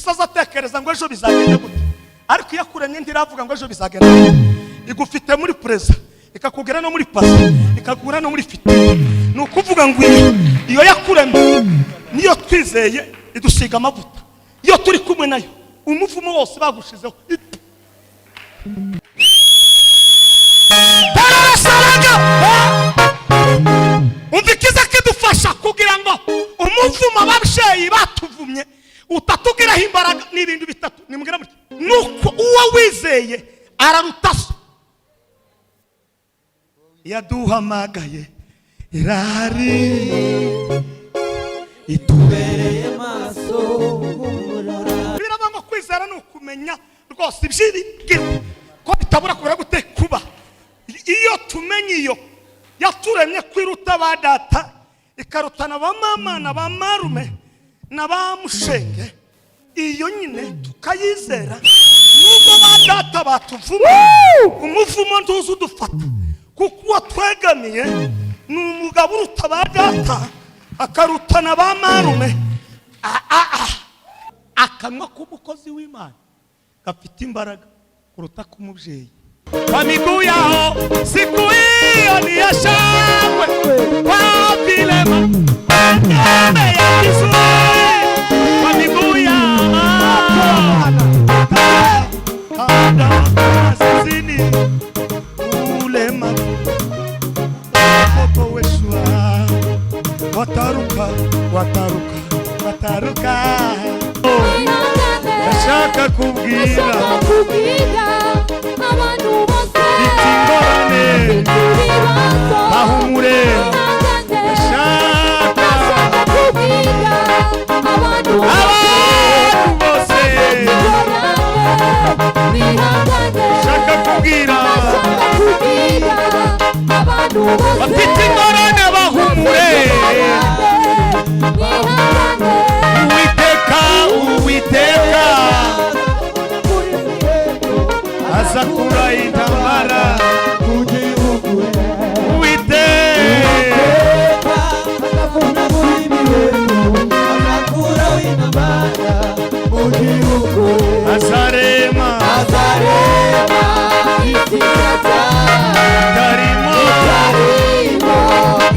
gusa azatekereza ngo ejo bizagenda gute, ariko iyo akuremye ntiravuga ngo ejo bizagenda gute. Igufite muri preza, ikakugera no muri pasi, ikakugura no muri fiti. Ni ukuvuga ngo iyo yakuremye niyo twizeye idusiga amavuta. Iyo turi kumwe nayo umuvumo wose bagushizeho. Umvikiza kidufasha kugira ngo umuvumo ababyeyi batuvumye utatugiraho imbaraga. N'ibintu bitatu nimbwira muti nuko uwo wizeye araruta so. Yaduhamagaye irari itubereye maso umurara. Biraba ngo kwizera nukumenya rwose iby'ibigirwa ko bitabura kubera gute kuba. Iyo tumenye iyo yaturemye kwiruta ba data, ikarutana ba mama na ba marume na ba mushenge, iyo nyine tukayizera. Nubwo ba data batuvuma umuvumo ntuzi udufata, kuko watwegamiye ni umugabo uruta ba data akarutana ba marume. Akanwa k'umukozi w'Imana gafite imbaraga kuruta k'umubyeyi. Kwa miguu yao siku hiyo ni ya shangwe, kwa vile ngome ya kizuri. Kwa miguu yao kada wasizini ulema moto weshua. Wataruka, wataruka, wataruka. Nashaka kubwira abantu bose itingorane bahumure. Nashaka kubwira abantu bose nashaka kubwira abantu bose itingorane bahumure. Uwiteka azakura intambara mu gihugu. Uwiteka azakura intambara mu gihugu. Azarema ikibazo karimo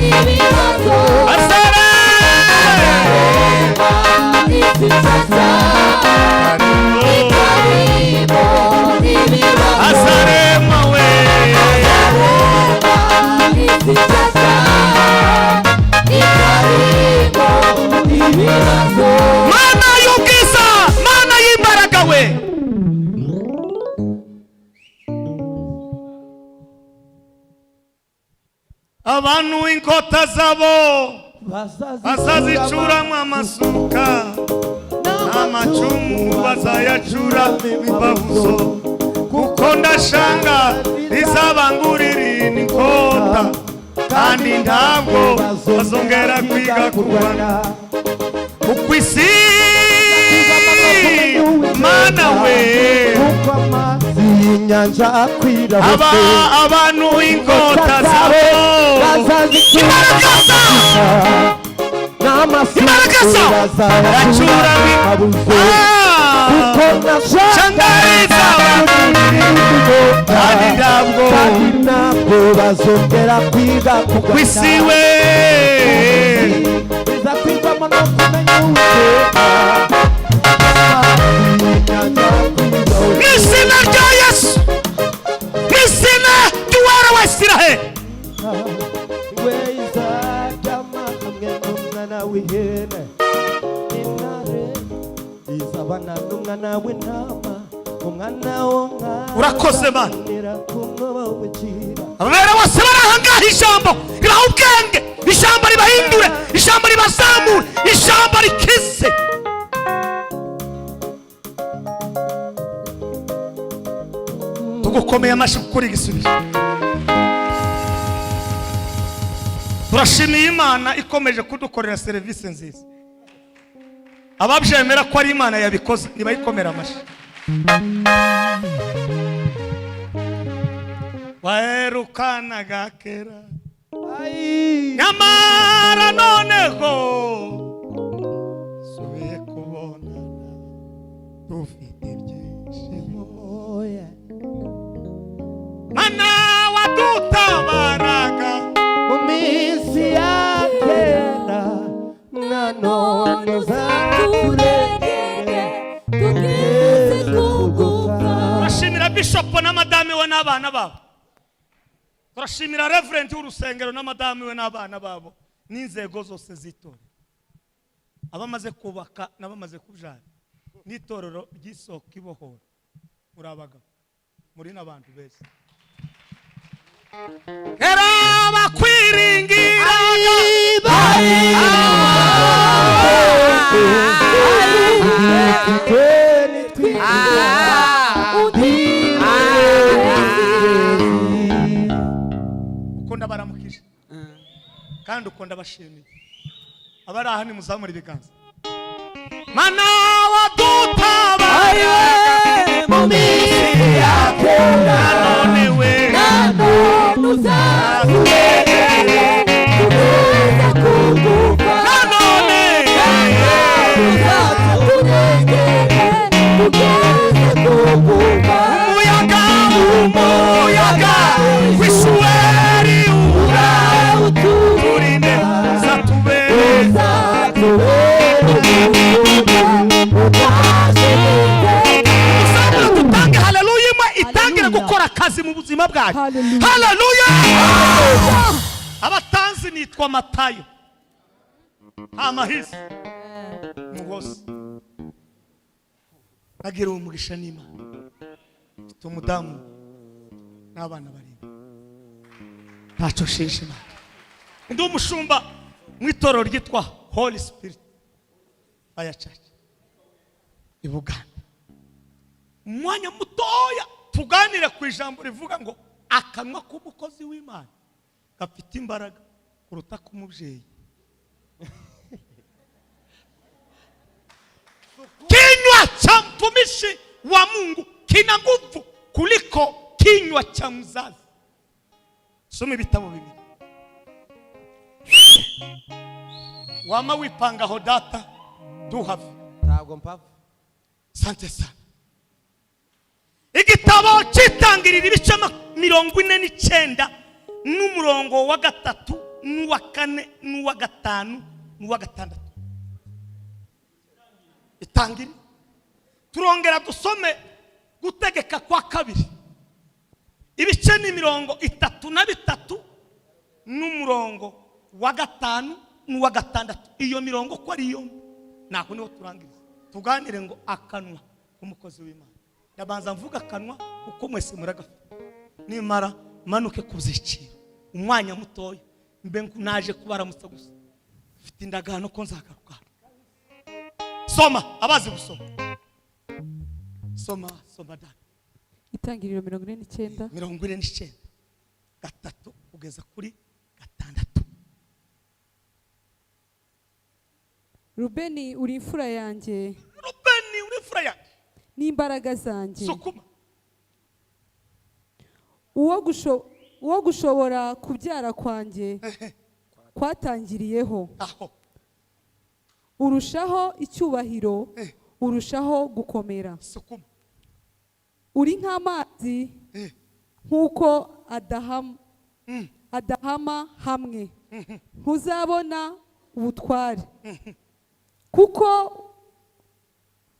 ibibazo. Azarema we Mana y'ubwiza, Mana y'imbaraga we. Abantu inkota zabo bazazicuramwo amasuka, n'amacumu bazayacura imbabuzo. Kuko ndashanga rizabangurira inkota, kandi ntabwo bazongera kwiga kurwana. Kuko isi Mana we abantu inkota zabo imaragasa yacura shangariza kandi ntabwo bazongera kwiga kuko isi we bizakwigwamo no kumenya Uwiteka. N'izina rya Yesu, n'izina ry'uwera wa Isiraheli. w'ihene intare izabana n'umwana w'intama umwana wonka. Urakoze Mana. Abera bose barahangaha ijambo ribaha ubwenge, ijambo ribahindure, ijambo ribazamure, ijambo rikize. Tugukomeye amashyi kuri igisubizo. Turashimiye Imana ikomeje kudukorera serivisi nziza. Ababyemera ko ari Imana yabikoze nibayikomera amashyi. Waherukanaga kera nyamara noneho subiye kubonana. dufite ibyishimo oya mana wadutabaraga mu minsi ya kera na none uzaturengere tugeze kuguka. turashimira bishop na madame we n'abana babo, turashimira reverend w'urusengero na madame we n'abana babo n'inzego zose z'itorero, abamaze kubaka n'abamaze kubyara n'itorero ry'isoko ibohora. Muri abagabo muri n'abantu beza era bakwiringira ukunda baramukije kandi ukunda bashimiye. Abari aha nimuzamura ibiganza. Mana wadutabara mu minsi ya kera none we none uzaturengere tugeze kuguka. none uzaturengere tugeze kuguka. umuyaga w'ishuweri urinde uzatubere dutange haleluya imwe itangire gukora akazi mu buzima bwacu. Haleluya. Abatanzi nitwa Matayo amahisi mugozi agira umugisha n'Imana, mfite umudamu n'abana barindwi ntacyo shisha Imana. Ndi umushumba mu itorero ryitwa Holy Spirit Fire Church i Buganda. Umwanya mutoya tuganire ku ijambo rivuga ngo akanwa k'umukozi w'Imana gafite imbaraga kuruta k'umubyeyi. Kinywa cha mtumishi wa Mungu kina nguvu kuliko kinywa cha mzazi. Soma ibitabo bibiri. Wama wipanga ho data duhave ntago mpava. Sante sana. Igitabo cyitangirira ibice 49 n'umurongo wa 3 n'uwa 4 n'uwa 5 n'uwa 6. Itangiri turongera dusome gutegeka kwa kabiri ibice ni 33 n'umurongo wa 5 n'uwa 6. Iyo mirongo ko ari yo nako niho turangiriza tuganire ngo akanwa k'umukozi w'Imana. Ndabanza mvuga akanwa uko mwese muragafite nimara manuke kuzicira umwanya mutoya mbe naje kubaramutsa gusa mfite indagano ko nzagaruka. Soma abazi gusoma. Soma dani. Itangiriro 49 49 gatatu kugeza kuri 6. Rubeni uri imfura yanjye, Rubeni uri imfura yanjye n'imbaraga zanjye, sukuma uwo gushobora kubyara kwanjye kwatangiriyeho. aho Urushaho icyubahiro, urushaho gukomera. sukuma Uri nk'amazi nk'uko adahama hamwe, ntuzabona ubutware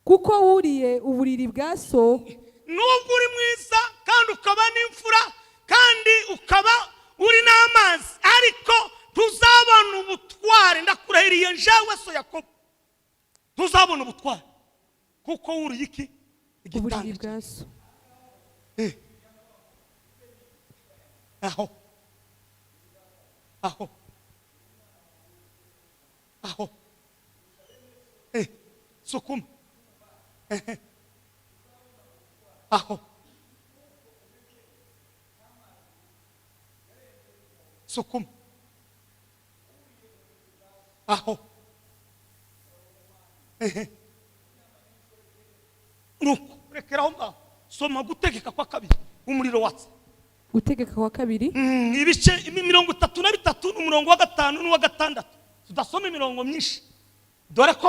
kuko wuriye uburiri bwa so. nubwo uri mwiza kandi ukaba n'imfura kandi ukaba uri n'amazi ariko tuzabona ubutware. Ndakurahiriye njewe so Yakobo tuzabona ubutware kuko wuriye iki Uburiri bwa so. aho sukuma aho sukuma aho nuko rekeraho ngaho. Soma gutegeka kwa kabiri umuriro watse. Gutegeka kwa kabiri Ibice 33 n'umurongo wa 5 n'uwa 6. Tudasoma imirongo myinshi dore ko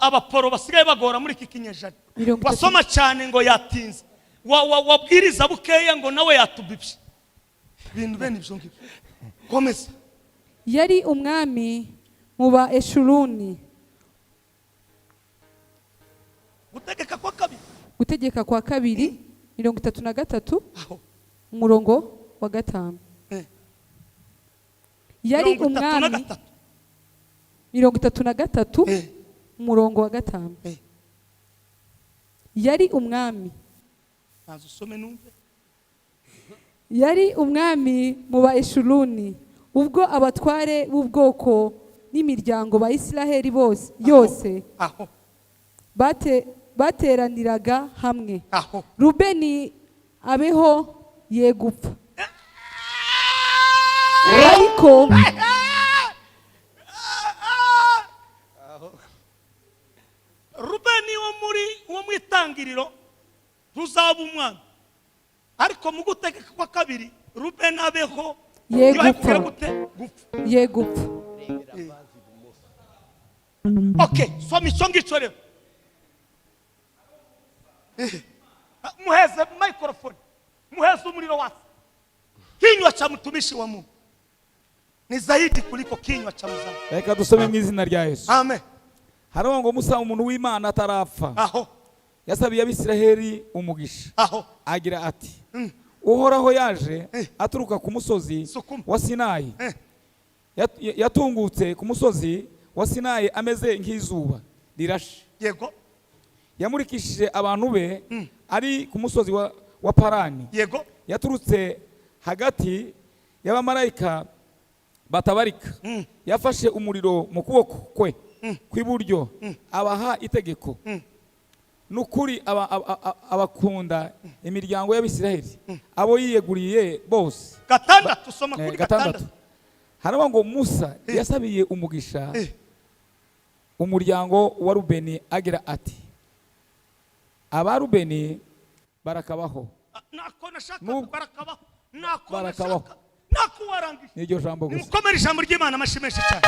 abaporo basigaye bagora muri iki kinyejana. Wasoma cyane ngo yatinze, wabwiriza bukeya ngo nawe yatubibye ibintu bene ibyo ngibyo. Komeza. Yari umwami mu ba Eshuruni. Gutegeka kwa kabiri 33 umurongo wa 5. Yari umwami 33 umurongo wa 5. Yari umwami. Yari umwami mu ba Eshuruni ubwo abatware b'ubwoko n'imiryango ba Isiraheli bose yose bateraniraga hamwe. Rubeni abeho ye gupfa, ariko Rubeni wo mu itangiriro ruzaba umwana, ariko mu gutegeka kwa kabiri Rubeni abeho ye gupfa. Okay, soma icyo ngicyo rero. Muheze microphone, muheze umuriro wasi. Kinywa cha mtumishi wa Mungu ni zaidi kuliko kinywa cha mzazi. Reka dusome mu izina rya Yesu. Amen. Hariho ngo Musa umuntu w'Imana atarapfa, yasabiye Abisiraheli umugisha, agira ati Uhoraho yaje aturuka ku musozi wa Sinayi, yatungutse ku musozi wa Sinayi ameze nk'izuba rirashe. Yego. Yamurikishije abantu be ari ku musozi wa Parani. Yego. Yaturutse hagati y'abamarayika batabarika. Yafashe umuriro mu kuboko kwe kw'iburyo, abaha itegeko. Nukuri abakunda imiryango y'Abisiraheli, abo yiyeguriye bose. Gatandatu, soma kuri gatandatu. Haravuga ngo Musa yasabiye umugisha umuryango wa Rubeni, agira ati aba Rubeni barakabaho. Nako nashaka barakabaho. Barakabaho. Nako warangisha. Niryo jambo gusa. Mukomere ijambo ry'Imana amashimeshe cyane.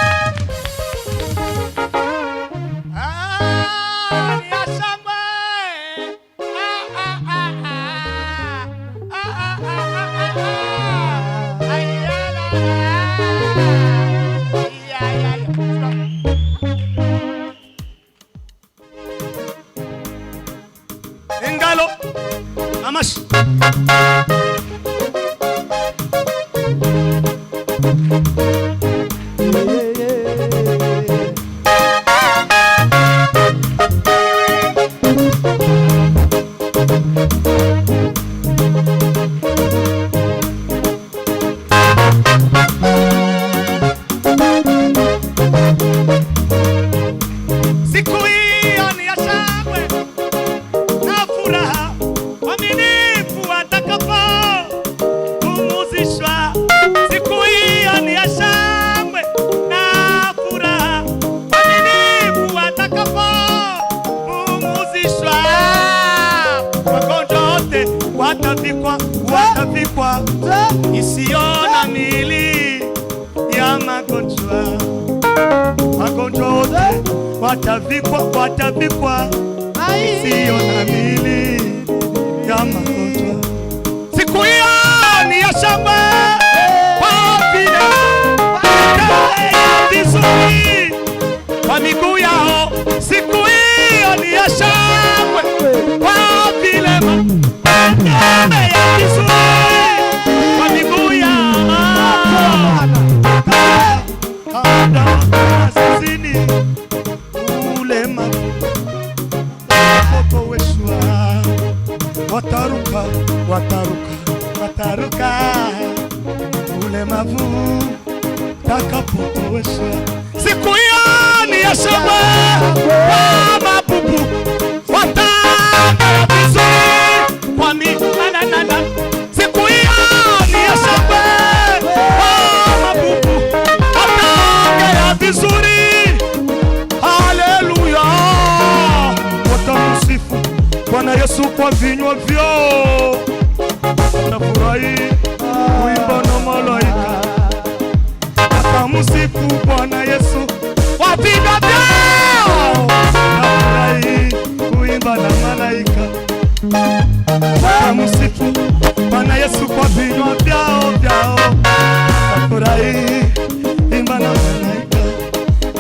Engalo amashi. Watavikwa isiona mili ya magonjwa. Magonjwa yote watavikwa isiona mili ya magonjwa. Siku hiyo ni ya shangwe kwa vile watembea vizuri kwa miguu yao. Siku hiyo ni ya shangwe kwa vile watembea vizuri kwa miguu yao. Hata asizini ulemavu watapoweshwa, wataruka ulemavu takapoweshwa. Siku hiyo ni ya shangwe kwa mabubu watembea vizuri kwa miguu. Siku hiyo ni ya shangwe kwa mabubu watembea vizuri. Haleluya, watamsifu Bwana Yesu kwa vinywa vyao, watafurahi kuimba na malaika. Watamsifu Bwana Yesu kwa vinywa vyao. Nafurahi kuimba na malaika watamsifu Bwana Yesu kwa vinywa vyao vyao. Nafurahi imba na malaika.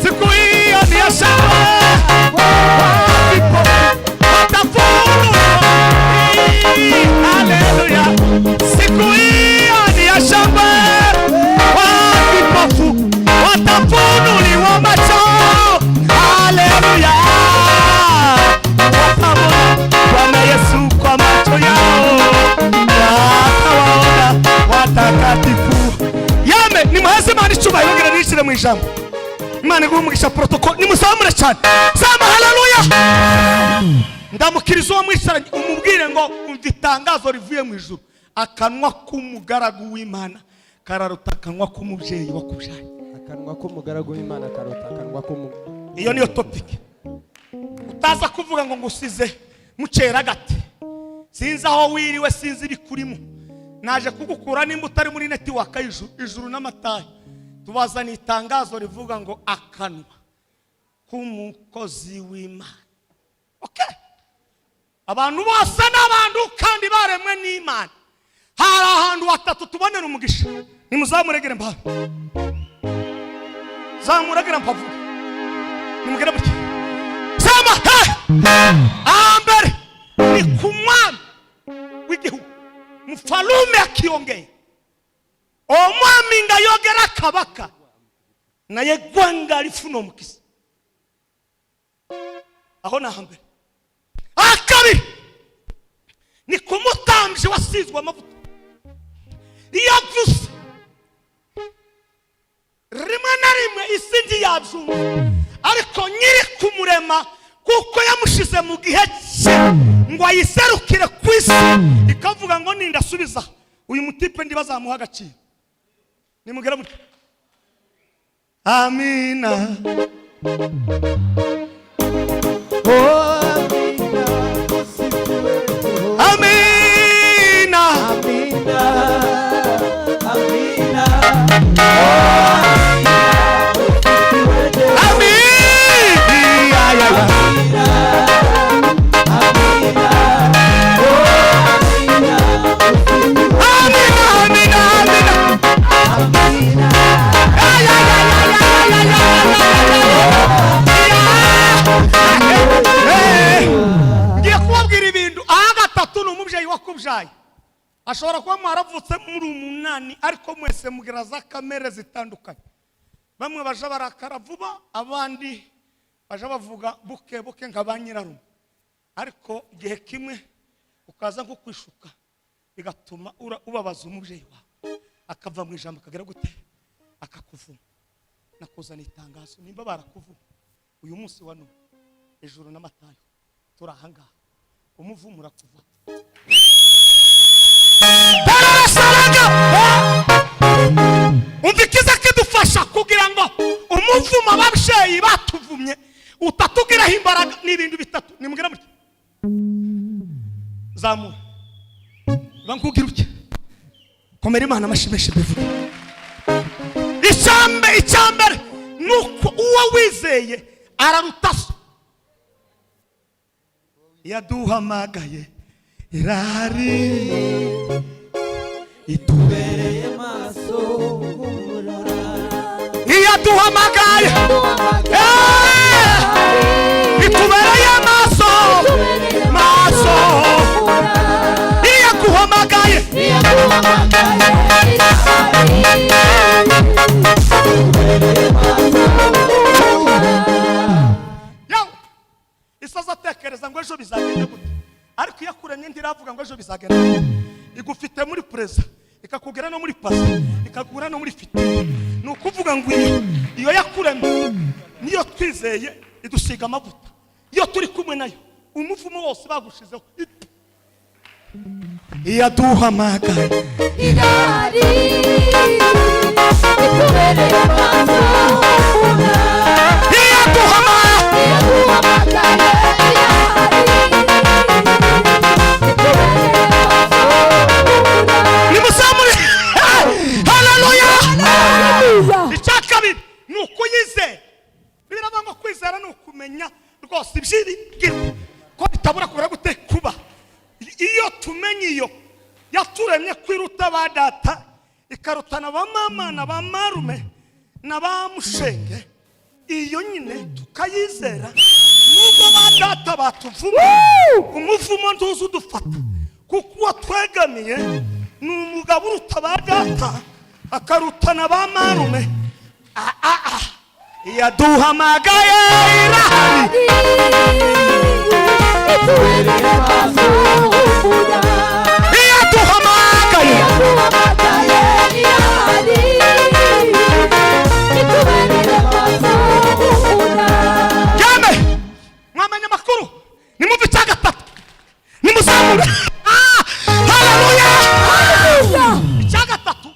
Siku hiyo ni ya shangwe, haleluya. Siku hiyo ni ya shangwe, vipofu watafunuliwa macho, haleluya. Watamwona Bwana Yesu kwa macho yao, watawaona watakatifu. Yame ni mwese mani chuma yongera nishire mu ijambo. Imana igumugisha protocol nimusamure cyane. Sema haleluya. Ndamukirizo wo mwisara umubwire ngo umva itangazo rivuye mu ijuru. Akanwa k'umugaragu w'Imana kararuta akanwa k'umubyeyi wakubyaye. Akanwa k'umugaragu w'Imana karuta akanwa k'umugaragu. Iyo niyo topic. Utaza kuvuga ngo ngusize mucera gati. Sinzi aho wiriwe, sinzi ibikurimo. Naje kugukura nimba utari muri network ijuru n'amatayi. Tubazana itangazo rivuga ngo akanwa k'umukozi w'Imana. Okay. Abantu bose n'abantu kandi baremwe n'Imana. Hari ahantu hatatu tubonera umugisha. Nimuzamuregere mpano. Zamuregere mpavuga. Nimugere muke. Sema ambere ni kumwami w'igihugu. Mfalume akiongea. Omwami ngayogera kabaka. Naye gwanga lifuno mukisi. Aho na hambere. Akabi ni kumutambye wasizwe amavuta. Yavuze rimwe na rimwe isi yabyumva, ariko nyiri kumurema kuko yamushize mu gihe cye ngo ayiserukire ku isi, ikavuga ngo nindasubiza uyu mutipe ndi bazamuha agaciro. Nimugera muri amina. Amina. Amina. Amina. Ashobora kuba mwaravutse muri umunani ariko mwese mugira za kamere zitandukanye. Bamwe baje barakara vuba, abandi baje bavuga buke buke nka banyirarume. Ariko igihe kimwe ukaza nko kwishuka bigatuma ubabaza umubyeyi wawe, akava mu ijambo akagera gute akakuvuma. Nakuzana itangazo nimba barakuvuma uyu munsi wa none ijuru n'amatayo turahangaha umuvumura kuva. Umvikiza kidufasha kugira ngo umuvuma ababyeyi batuvumye utatugiraho imbaraga n'ibintu bitatu. Nimugera muke zamura bankugira uke komera Imana amashimeshe bivuga. Icyambere nuko uwo wizeye araruta so. Yaduhamagaye irari itubereye maso humura. Yaduhamagaye itubereye maso maso. Yaguhamagaye yawe isaza tekereza ngo ejo bizagenda gute, ariko yakuranye ndiravuga ngo ejo bizagenda igufite muri preza ikakugera no muri pasi ikakugura no muri fite. Ni ukuvuga ngo iyo yakuranye niyo twizeye idusiga amavuta. Iyo turi kumwe nayo umuvumo wose bagushizeho. Yaduhamagaye irari itubereye maso humura. Yaduhamagaye nimusamure. Haleluya. Icyakabiri ni ukuyizera. bitabura kubera gute kuba. Iyo tumenye iyo yaturemye kwiruta ba data ikarutana ba mama na ba marume na ba mushenge, iyo nyine tukayizera nubwo ba data batuvuma umuvumo ntuzi udufata, kuko watwegamiye ni umugabo uruta ba data akarutana ba marume. Yaduhamagaye irahari yaduhamagaye yame mwamenya amakuru nimumve icya gatatu nimuzamure. Haleluya. Icya gatatu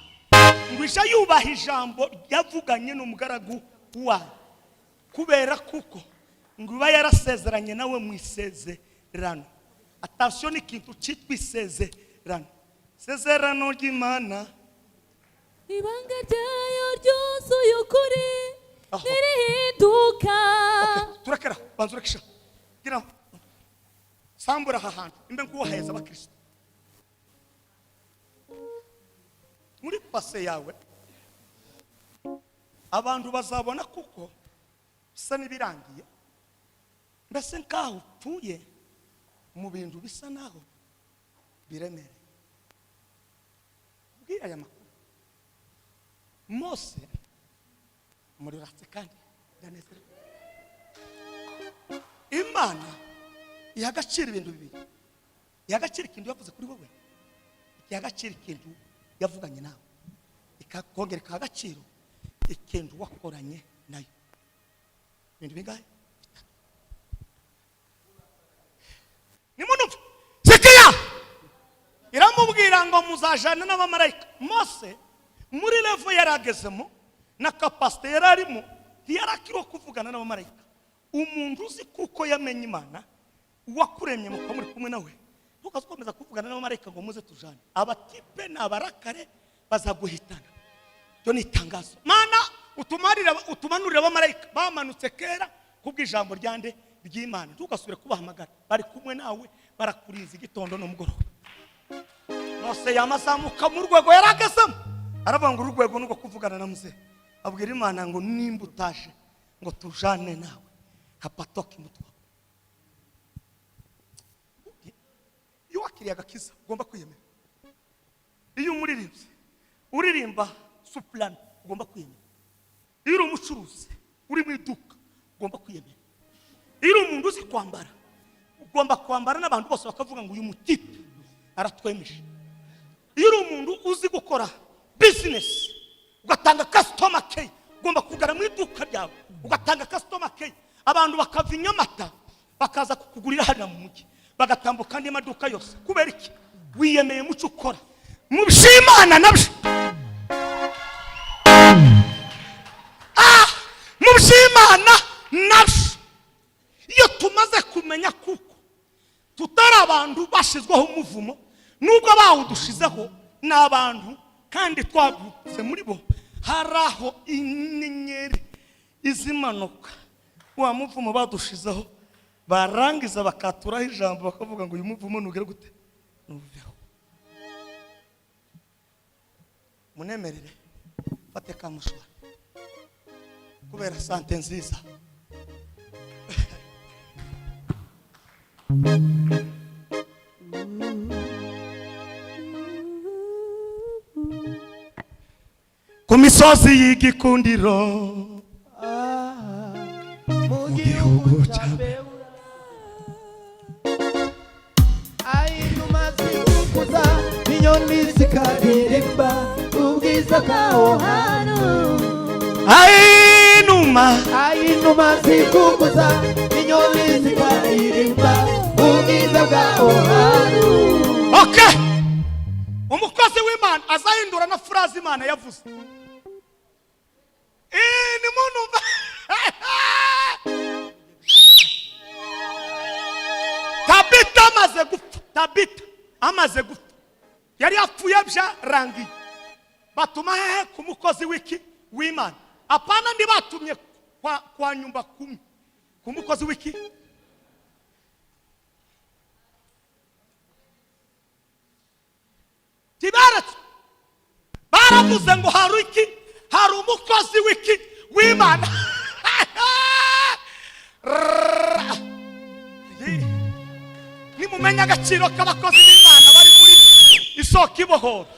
ngwisha yubaha ijambo yavuganye n'umugaragu wawe, kubera kuko nguba yarasezeranye nawe mu isezerano. Attention, ikintu cyitwa isezerano, isezerano ry'Imana ibanga ryayo ryose y'ukuri nirihinduka. turakera banza urekisha gira sambura aha hantu imbe nguhaheza abakristo muri pase yawe. Abantu bazabona kuko bisa n'ibirangiye, mbese nkaho upfuye mu bintu bisa naho biremereye. Bwira aya makuru Mose muri ratse kandi ndanezerewe. Imana ihagacira ibintu bibiri, ihagacira ikintu yavuze kuri wowe, ihagacira ikintu yavuganye nawe, ikakongera ikagaciro ikintu wakoranye nayo. Ibintu bingahe? Nimunumva sikiya iramubwira ngo muzajana n'abamarayika. Mose muri levo yaragezemo na kapasite yararimo ntiyarakiriho kuvugana n'abamarayika. Umuntu uzi kuko yamenye Imana wakuremye muko muri kumwe nawe, ntukazakomeza kuvugana n'abamarayika ngo muze tujane. Abatipe n'abarakare bazaguhitana. Yo ni itangazo. Mana utumanurira abamarayika bamanutse kera kubw'ijambo ryande ry'Imana, ntugasubire kubahamagara, bari kumwe nawe barakurinze igitondo n'umugoroba. Mose yamazamuka mu rwego yaragezemo, aravuga ngo urwego nuko kuvugana na Mose. Abwira Imana ngo nimba utaje ngo tujane nawe hapatoke mutwa. Iyo wakiriye agakiza ugomba kwiyemera. Iyo umuririmbyi uririmba soprano ugomba kwiyemera. Iyo uri umucuruzi uri mu iduka ugomba kwiyemera. Iyo uri umuntu uzi kwambara ugomba kwambara n'abantu bose bakavuga ngo uyu mutipe aratwemeje. Iyo uri umuntu uzi gukora business ugatanga customer care, ugomba kugara mu iduka ryawe ugatanga customer care. Abantu bakava Nyamata bakaza kukugurira hano mu mujyi bagatambuka andi maduka yose. Kubera iki? Wiyemeye mucyo ukora mu bishimana nabyo. Mu bishimana nabyo. Iyo tumaze kumenya kuko tutari abantu bashizweho umuvumo, nubwo bawudushizeho n'abantu kandi twagutse muri bo, haraho inyenyeri izimanuka wa muvumo badushizeho barangiza bakaturaho ijambo bakavuga ngo uyu muvumo nugere gute nuveho. Munemerere fate kamushwa kubera sante nziza. Ku misozi y'igikundiro mu gihugu cyawe inuma zikuza inyoni zikaririmba ubwiza bwaho hantu. Inuma zikuza inyoni zikaririmba ubwiza bwaho hantu. Okay, umukozi w'Imana azahindura na phrase Imana yavuze. Ni munumva Tabita amaze gupfa yari yapfuye byarangiye. Batuma hehe ku mukozi w'iki w'Imana? Apana ndi batumye kwa nyumba kumi ku mukozi w'iki. yaravuze ngo hari iki, hari umukozi w'iki w'Imana. Nimumenya agaciro k'abakozi b'Imana bari muri isoko ibohora.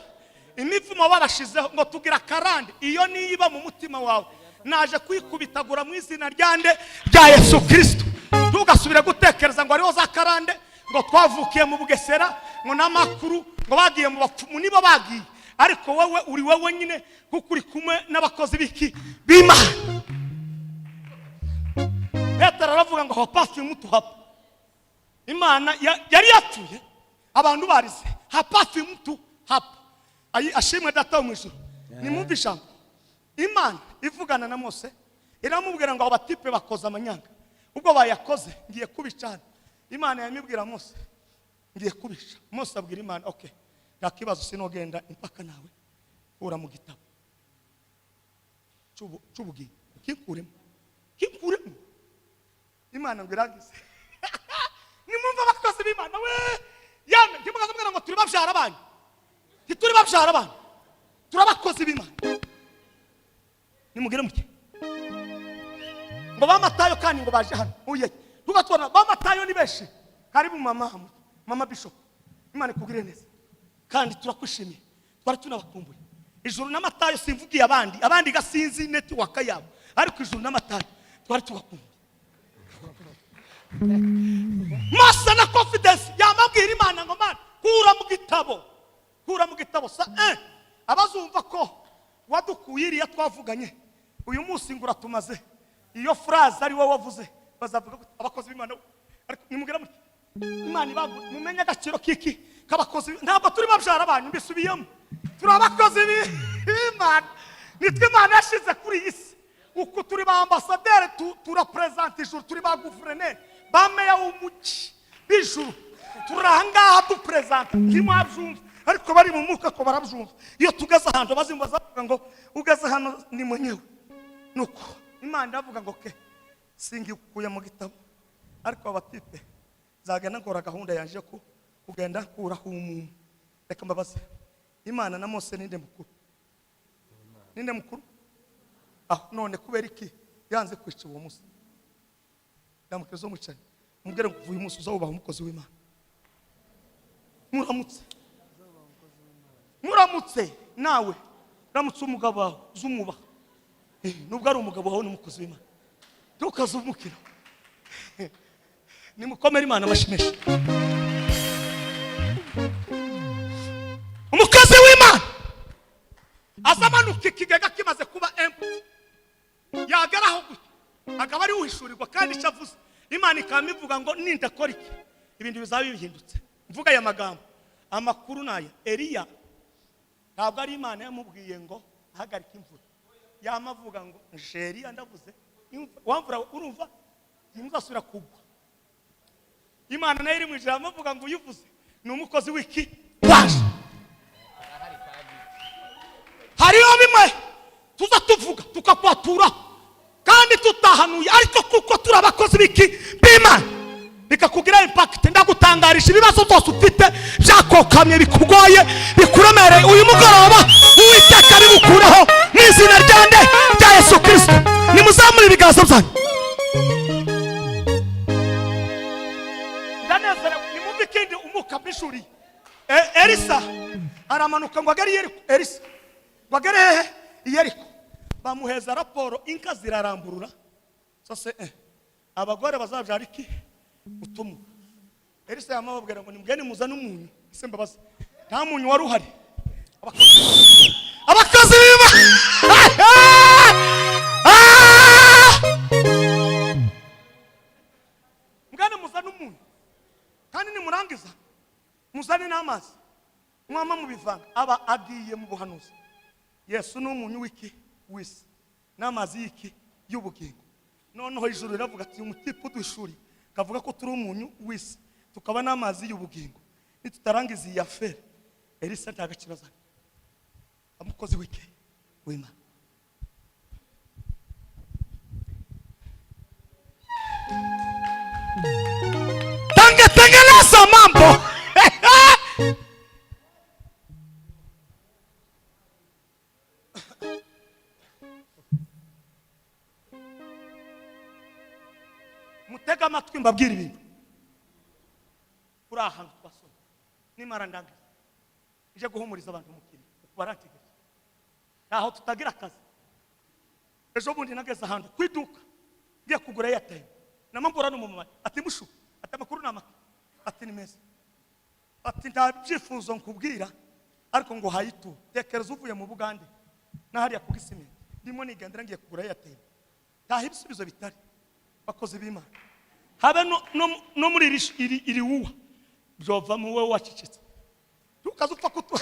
Imivumo babashizeho ngo tugira karande, iyo niba mu mutima wawe naje kwikubitagura mu izina ryande rya Yesu Kristo. Tugasubira gutekereza ngo ariho za karande, ngo twavukiye mu Bugesera, ngo n'amakuru ngo bagiye mu bapfumu, nibo bagiye, ariko wowe uri wowe nyine kuko uri kumwe n'abakozi b'iki b'Imana. Petero aravuga ngo hapasi mutu hapa. Imana yari yatuye abantu barize hapasi mutu hapa. Ashimwe data mu ijuru. Nimumve ijambo. Imana ivugana na Mose iramubwira ngo abatipe bakoza amanyanga. Ubwo bayakoze ngiye kubicana. Imana yamibwira Mose ngiye kubisha. Mose abwira Imana, okay, yakibazo sinogenda impaka nawe ura mu gitabo cy'ubugingo kikuremo. Imana ngo iragize. Nimumva abakozi b'Imana we yame ntimukaza ngo turi babyara abanyu. Tituri babyara abantu, turabakozi b'Imana. Nimugire muke ngo bamatayo kandi ngo baje hano uye tugatwara bamatayo ni benshi. Karibu mama Bishop, Imana ikugire neza kandi turakwishimiye, twari tunabakumbuye. Ijuru n'amatayo simvugiye abandi gasinzi network yabo, ariko ijuru n'amatayo twari tubakumbuye. Masa na confidence yamabwira Imana ngo Mana kura mu gitabo sa abazumva ko wadukuye iriya twavuganye uyu munsi ngura tumaze iyo phrase ari wowe wavuze bazavuga abakozi b'Imana. Ariko nimugera muti Imana ibagu mumenye agaciro kiki k'abakozi. Ntabwo turi babyara abantu mbisubiyemo, turi abakozi b'Imana. Nitwe Imana yashize kuri iyi si, uko turi ba ambassadeur turapresente ijuru, turi ba gouverneur ba meya w'umugi b'ijuru, turahangaha dupresente ntimwabyumva, ariko bari mu muka ko barabyumva. Iyo tugeze ahantu bazimba zavuga ngo ugeze hano ni mwenyewe. Nuko Imana iravuga ngo ke singikuye mu gitabo, ariko abatipe zagenda ngora gahunda yanje ko kugenda kuraho umuntu. Reka mbabaze Imana na Mose ninde mukuru? None kubera iki yanze kwica uwo Mose? Ndamukezo mucanye mubwire ngo uyu Mose uzabubaha umukozi w'Imana. Muramutse nawe ramutse umugabo wawe zumubaha, nubwo ari umugabo wawe n'umukozi w'Imana tukazumukira. Nimukomere Imana bashimisha. Umukozi w'Imana azamanuka ikigega kimaze kuba empty, yageraho akaba ari uhishurirwa kandi cyavuze. Imana ikamivuga ngo nindakora iki ibintu bizaba bihindutse. Mvuga aya magambo, amakuru naya Eliya ntabwo ari Imana yamubwiye ngo hagarika imvura, yamavuga ngo Eliya ndavuze wamvura urumva imuzasubira kugwa. Imana nayo iri mu ijambo avuga ngo uyuvuze ni umukozi w'iki waje. Hariho bimwe tuza tuvuga tukakwatura kandi tutahanuye, ariko kuko turi abakozi b'iki b'Imana bikakugira impact. Ndagutangarisha ibibazo byose ufite byakokamye bikugoye bikuremereye uyu mugoroba Uwiteka bibukureho mu izina ryande rya Yesu Kristo. Nimuzamure ibiganza byanyu. Nimumve ikindi umuka bishuri Elisa aramanuka ngo agere Yeriko. Elisa ngo agere hehe Yeriko, bamuheza raporo inka ziraramburura. Sose abagore bazabyara iki utumu. Elisa yamababwira ngo nimugende muzane umunyu. Ese mbabaza nta munyu wari uhari. Abakozi b'Imana mugane muzane umunyu kandi nimurangiza muzane n'amazi mwama mubivanga. Aba agiye mu buhanuzi. Yesu ni umunyu w'iki w'isi n'amazi y'iki y'ubugingo. Noneho ijuru riravuga ati umutipe dushuri kavuga ko turi umunyu w'isi tukaba n'amazi y'ubugingo. Nitutarangiza iyi affaire Elisa ntagakibaza amukozi w'iki w'Imana. Tengeneza mambo mbabwira ibintu kuri ahantu twasoma nimara ndangiza ije guhumuriza abantu mukiri barategereje aho tutagira akazi. Ejo bundi nageze ahantu kwiduka ngiye kugura yateye namambura n'umumama ati mushu ati amakuru namaka ati ni meza ati nta byifuzo nkubwira ariko ngo hayitu tekereza uvuye mu Bugande nahari ku Gisimenti ndimo nigendera ngiye kugura yateye ntaho ibisubizo bitari bakoze b'Imana habe no muri iri wuwa byova mu wewe wacicitse tukazupfa kutu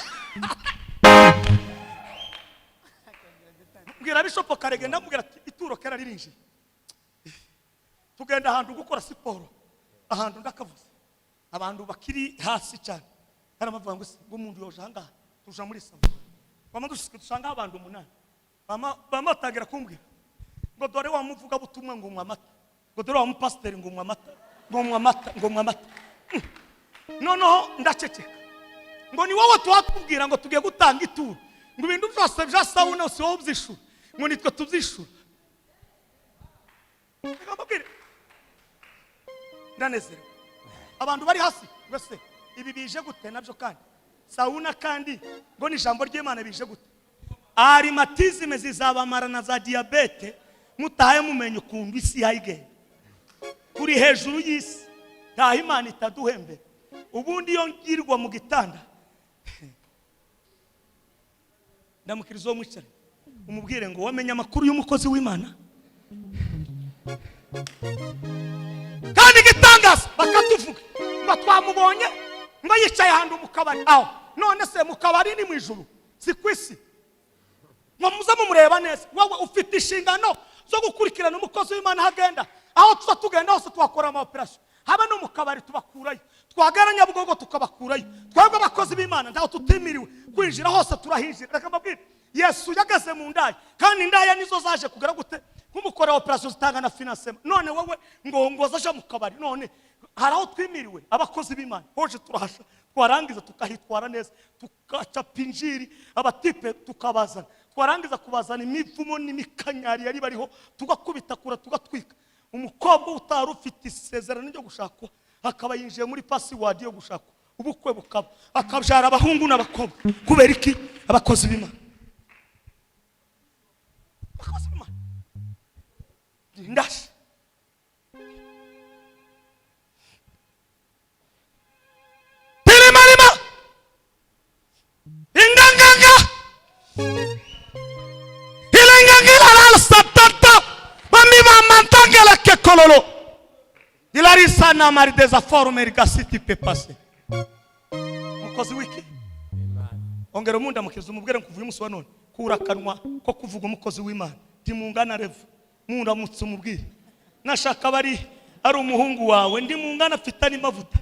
mbwira Bishop Karege ndamubwira ituro kera ririnje tugenda ahantu gukora siporo ahantu ndakavuze abantu bakiri hasi cyane haramavuga ngo umuntu yoje hanga tuja muri sama bamadushike tusanga abantu 8 bamatangira kumbwira ngo dore wa muvuga butumwa ngo mwamata ngo dore wa mupasiteri ngo mwamata ngo mwamata noneho ndaceceka ngo ni wowe twakubwira ngo tugiye gutanga ituro ngo ibintu byose bya sauna si wowe ubyishura ngo nitwe tubyishura ngambabwire ndanezerewe abantu bari hasi bose ibi bije gute nabyo kandi sauna kandi ngo ni ijambo ry'Imana bije gute arimatizme zizabamara na za diabete mutaye mumenye ukuntu isi yayigenda turi hejuru y'isi nta Imana itaduhembe ubundi yo ngirwa mu gitanda ndamukirizo wo mwicare umubwire ngo wamenye amakuru y'umukozi w'Imana kandi gitangaza bakatuvuga ngo twamubonye ngo yicaye ahantu mu kabari aho none se mu kabari ni mu ijuru si kwisi ngo muze mumureba neza wowe ufite inshingano zo gukurikirana umukozi w'Imana hagenda aho tuza tugenda hose twakora ama operation haba no mu kabari tubakurayo twagaranya Bugogo tukabakurayo twebwe abakozi b'Imana ndaho tutimiriwe kwinjira hose turahinjira reka mbabwire Yesu yageze mu ndaya kandi indaya nizo zaje kugera gute kumukora operation zitanga na finance none wowe ngo zaje mu kabari none haraho twimiriwe abakozi b'Imana hoje turahasha twarangiza tukahitwara neza tukacapinjiri abatipe tukabazana twarangiza kubazana imivumo n'imikanyari yari bariho tugakubita kura tugatwika umukobwa utari ufite isezerano ryo gushakwa akaba yinjiye muri password yo gushakwa ubukwe bukaba akabyara abahungu n'abakobwa kubera iki abakozi b'Imana ndash Marima inganganga ilangangila la satata mami mamantangela ke kololo ilarisa na mari desaforme rigasiti pe passer mukozi wiki ongera munda mukiza umubwire nkuvuye umunsi wa none kurakanwa ko kuvuga umukozi w'Imana ndimungana revu munda mutse umubwire nashaka bari ari umuhungu wawe ndimungana afitani mavuta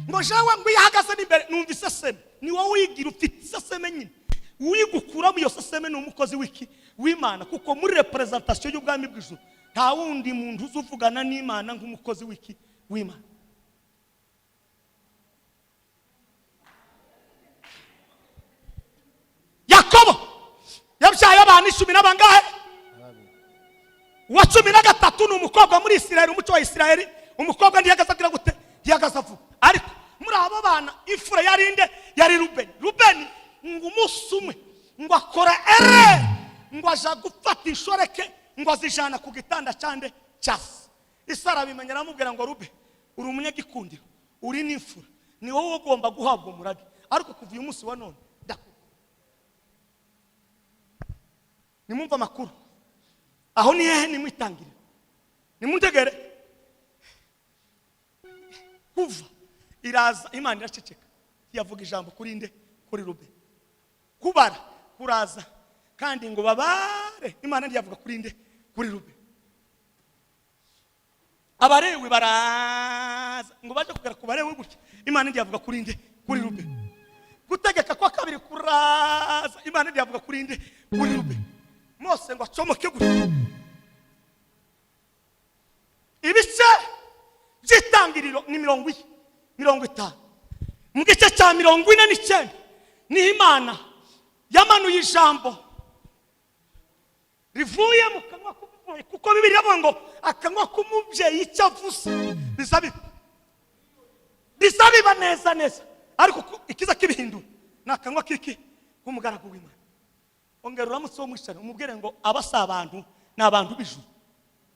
ngo jawe ngo yahagaze n'imbere numvise seme ni wowe wigira ufite seme nyine wigukuramo iyo seme ni umukozi wiki w'Imana kuko muri representation y'ubwami bw'ijuru nta wundi muntu uzuvugana n'Imana nk'umukozi wiki w'Imana. Yakobo yabyaye abana 10 n'abangahe wa 13 n'umukobwa muri Isirayeli umuco wa Isirayeli umukobwa ndiyagazagira gute yagazavu ariko muri abo bana ifura yarinde yari Rubeni ngo umusumwe ngo akora ngo aja gufata ishoreke ngo azijana ku gitanda cyande cyase Isara bimenyera amubwira ngo Rube uri umunyagikundiro uri n'ifura ni wowe ugomba guhabwa umurage ariko kuvuye umunsi wa none nimumva makuru aho ni hehe nimwitangire nimuntegere kuva iraza Imana iraceceka yavuga ijambo kuri nde kuri Rube kubara kuraza kandi ngo babare Imana ndiyavuga kuri nde kuri Rube abarewe baraza ngo baje kugera ku barewe gutya Imana ndiyavuga kuri nde kuri Rube gutegeka kwa kabiri kuraza Imana ndiyavuga kuri nde kuri Rube Mose ngo acomoke gutya ibice by'itangiriro ni 50 mu gice cya 49 ni Imana yamanuye ijambo rivuye mu kanwa k'umubyeyi, kuko Bibiliya ivuga ngo akanwa k'umubyeyi icyo avuze biba neza neza, ariko ikiza kibihindura ni akanwa k'iki k'umugaragu w'Imana. Ongera uramutse wo mwishana umubwire ngo aba si abantu, ni abantu b'ijuru.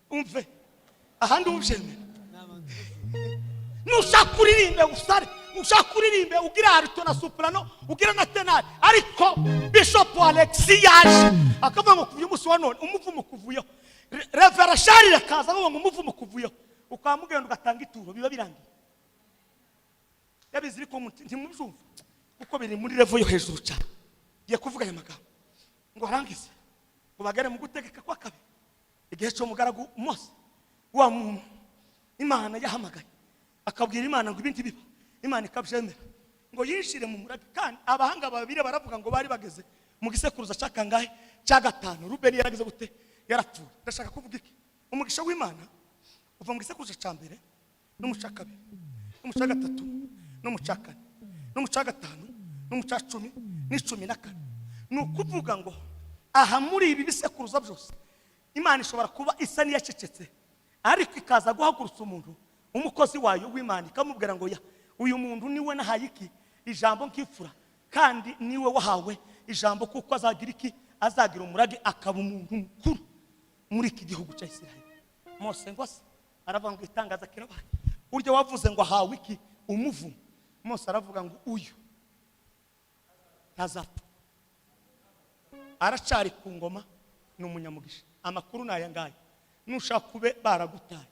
Umve ahandi ubyemera. Nushaka kuririmbe usare, nushaka kuririmbe ugira alto na soprano, ugira na tenor, ariko Bishop Alexis yaje akavuga ngo kuvuye umunsi wa none umuvumo kuvuyeho, Reverend Charles akaza ngo umuvumo kuvuyeho, ukamugenda ugatanga ituro biba birangiye. Yabiziri ko ntimubyumva kuko biri muri level yo hejuru cyane. Giye kuvuga aya magambo ngo arangize ngo bagere mu gutegeka kwa kabe, igihe cyo mugaragu Mose wa muntu Imana yahamagaye akabwira Imana ngo ibintu biba, Imana ikabyemera ngo yishire mu murage. Kandi abahanga babiri baravuga ngo bari bageze mu gisekuruza cyakangahe cya gatanu. Rubeni yarageze gute? Yarapfuye. Ndashaka kuvuga iki? Umugisha w'Imana uva mu gisekuruza cya mbere no mu cya kabiri no mu cya gatatu no mu cya kane no mu cya gatanu no mu cya cumi n'icumi na kane. Ni ukuvuga ngo aha muri ibi bisekuruza byose Imana ishobora kuba isa n'iyacecetse, ariko ikaza guhagurutsa umuntu, umukozi wayo w'Imana, ikamubwira ngo ya uyu muntu niwe nahaye iki ijambo nk'ifura, kandi niwe wahawe ijambo kuko azagira iki, azagira umurage, akaba umuntu mukuru muri iki gihugu cya Isiraheli. Mose ngo se aravuga ngo itangaza kirabaye, uryo wavuze ngo ahawe iki umuvumo. Mose aravuga ngo uyu ntazapfa, aracari ku ngoma, ni umunyamugisha. Amakuru ni aya ngaya, nushaka kube baragutaye,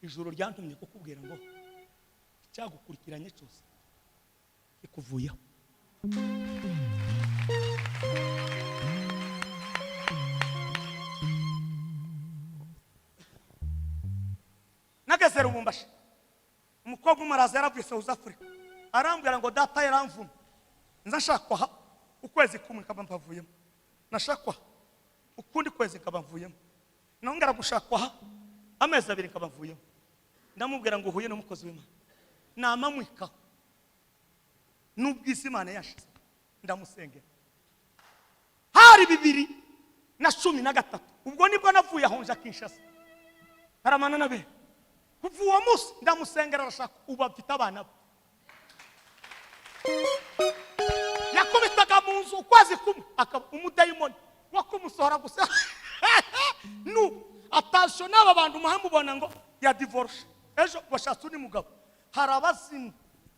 ijuru ryantumye kukubwira ngo icyagukurikiranye cyose ikuvuyeho. Nageze Lubumbashi, umukobwa umaraza yaravuye South Africa, arambwira ngo data yaramvuma, nza nshakwa ukwezi kumwe kaba mpavuyemo, nashakwa ukundi kwezi kaba mvuyemo, nongera gushakwa amezi abiri kaba mvuyemo. Ndamubwira ngo uhuye n'umukozi w'Imana, namamwikaho n'ubwisi Imana yashize, ndamusengera. Hari 2013 ubwo nibwo navuye aho nja Kinshasa, haramana nabe kuva uwo munsi ndamusengera, arashaka ubu afite abana be. Yakubitaga mu nzu ukwezi kumwe, akaba umudayimoni wo kumusohora gusa. Attention n'aba bantu muhamubona ngo ya divorce, ejo bashatse undi mugabo. Hari abazimu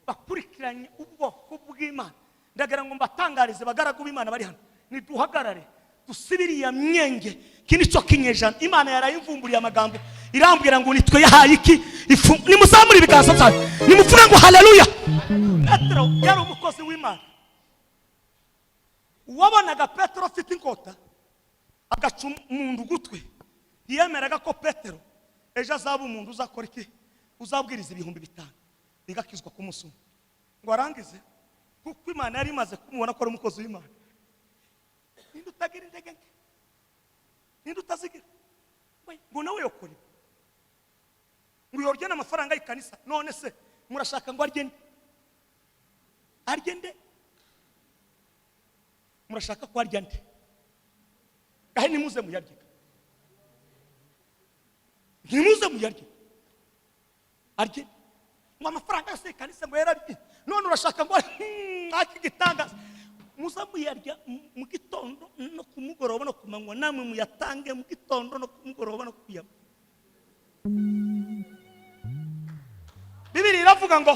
bakurikiranye ubwoko bw'Imana. Ndagira ngo mbatangarize bagaragu b'Imana bari hano, niduhagarare dusibiriya myenge kindi cyo kinyejana. Imana yarayimvumburiye amagambo, irambwira ngo nitwe yahaye iki nimuzamura ibiganza byanyu nimuvuge ngo haleluya. Petero yari umukozi w'Imana, wabonaga Petero afite inkota agaca umuntu gutwe, yemeraga ko Petero ejo azaba umuntu uzakora iki, uzabwiriza 5,000 bigakizwa ku musumo. Ngo arangize kuko Imana yari imaze kumubona ko ari umukozi w'Imana. Ninde utagira intege nke, ninde utazigira ngo nawe yokora ngo yorye n'amafaranga y'ikanisa. None se murashaka ngo argende murashaka ko argende gahe nimuze muyarye, nimuze muyarye arye ngo amafaranga yose y'ikanisa ngo yararye. None urashaka ngo akigitangaza muza muyarya mu gitondo no kumugoroba no kumanywa, namwe muyatange mu gitondo no kumugoroba no kuyama. Biblia inavuga ngo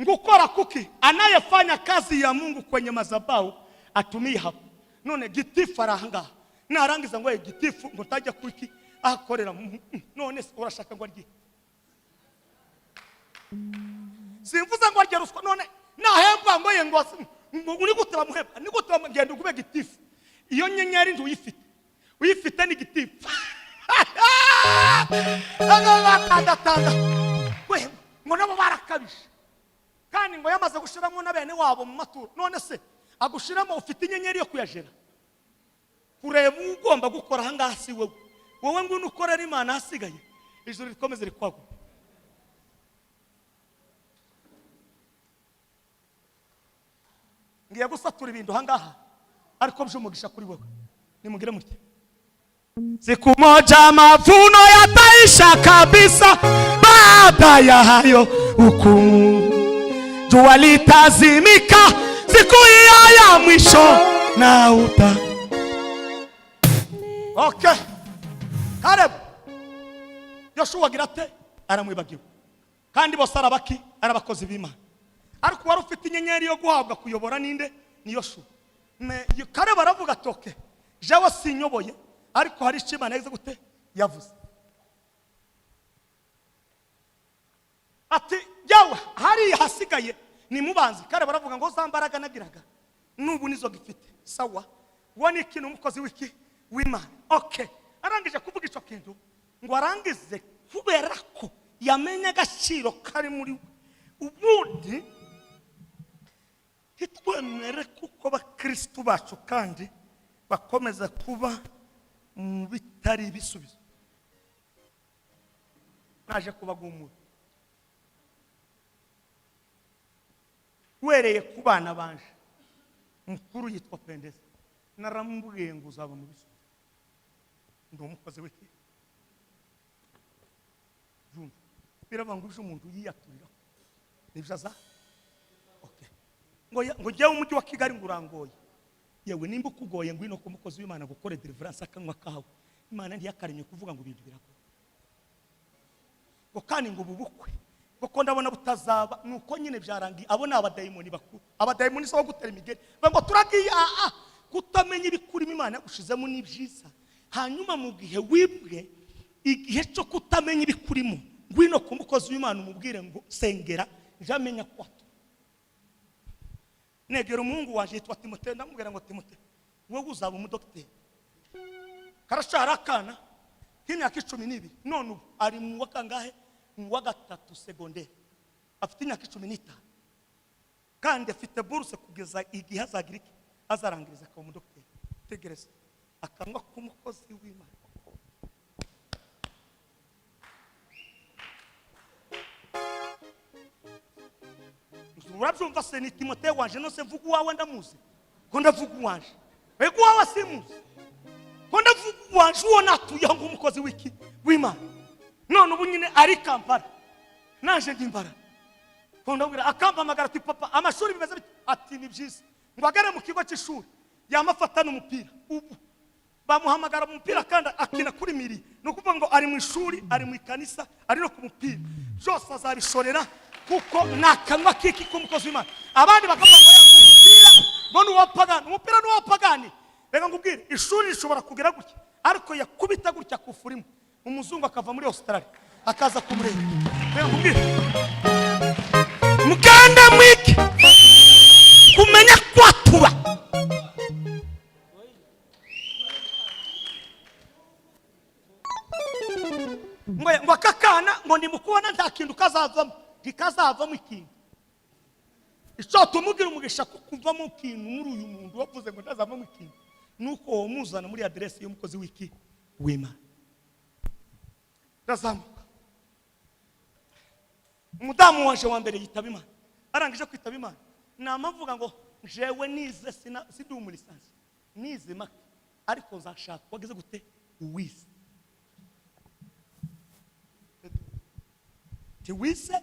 ngukora kuki anayefanya kazi ya Mungu kwenye madhabahu atumie hapo. None gitifu arahanga narangiza ngo gitifu ngo tajya kuki akorera. None urashaka ngo arye, simvuze ngo arye ruswa. None nahemba ngo yengo uri guteba muhemba, ni guteba ngende ukube gitifu. Iyo nyenyeri ndu uyifite ni gitifu. Tanda we ngo nabo barakabisha, kandi ngo yamaze gushiramo na bene wabo mu maturo. None se agushiramo ufite inyenyeri yo kuyajera kureba ugomba gukora hanga hasi wowe ngo unukorera Imana hasigaye ijuru rikomeze rikwagwa. ngiye gusatura ibintu hangaha ariko byumugisha kuri wewe nimugire muti. Siku moja mavuno yataisha kabisa, baada ya hayo hukumu. Jua litazimika siku hiyo ya mwisho na Okay. Kalebu Yoshua agira ate aramwibagiwe kandi bose arabaki arabakozi b'Imana, ariko wari ufite inyenyeri yo guhabwa kuyobora ninde? Ni Yoshua. Kalebu aravuga atoke jewe sinyoboye, ariko hari icyo Imana yagize gute yavuze ati yawe hari hasigaye ni mubanzi. Kalebu aravuga ngo zambaraga nagiraga nubu nizo gifite sawa, wani ikintu umukozi w'iki w'Imana. Okay, arangije kuvuga ico kintu ngo arangize kubera ko yamenye agaciro kari muri ubundi hitwemere kuko bakristo bacu kandi bakomeza kuba mu bitari bisubizo. Naje kubagumura wereye kubana banje mukuru yitwa Pendeza, naramubwiye ngo uzaba mu bisubizo. Ndo umukozi w'iki jumva birabanguje umuntu yiyaturira nibyaza. Okay, ngo jya umujyi wa Kigali ngurangoye yewe nimba kugoye ngwino ku mukozi w'Imana gukora deliverance akanwa kawe. Imana ntiyakaremye kuvuga ngo ibintu birakora ngo kandi ngo bubukwe kuko ndabona butazaba nuko nyine byarangiye. Abo ni abadayimoni bakuru, abadayimoni so gutera imigeri ngo turagiye kutamenya ibikurimo Imana yagushizemo ni byiza. Hanyuma mu gihe wibwe igihe cyo kutamenya ibikurimo ngwino ku mukozi w'Imana umubwire ngo sengera jamenya kwato. Negera umuhungu wanje yitwa Timote, ndamubwira ngo Timote wowe uzaba umudokiteri. Karashara akana k'imyaka 12 none ubu ari mu wakangahe mu wa 3 secondaire, afite imyaka 15 kandi afite bourse kugeza igihe azagira iki azarangiriza akaba umudokiteri. Tegereza akanwa k'umukozi w'Imana. Urabyumva se ni Timote wanje no se mvuga wawe ndamuzi ko ndavuga wanje ego wawe simuzi ko ndavuga wanje uwo natuye ngo umukozi w'iki w'Imana. None ubu nyine ari Kampala naje ndimbara ko ndabwira akamba magara ati papa amashuri bimeze bite ati ni byiza ngo agere mu kigo cy'ishuri yamafatana umupira ubu bamuhamagara mu mupira kandi akina kuri miri no kuvuga ngo ari mu ishuri ari mu ikanisa ari no ku mupira byose azabishorera kuko nakanwa kiki kumukozi w'Imana. Abandi bakavuga ngo umupira ngo nuwapagani umupira nuwapagani. Reka ngubwire ishuri rishobora kugera gutya ariko yakubita gutya kufurimo umuzungu akava muri Australia akaza kumureba. Reka ngubwire muganda mwiki kumenya kwatuba ngo akakana ngo ndimukubona nta kintu kazavamo kazavamo ikintu icyo tumugira umugisha kuvamo ikintu muri uyu muntu wavuze ngo ndazavamo ikintu nuko uwo muzana muri adresse y'umukozi w'iki w'Imana. Ndazamuka umudamu wanje wa mbere yitaba Imana, arangije kwitaba Imana namavuga ngo jewe nize sindi umulisansi nize make ariko nzashaka wageze gute uwize tiwise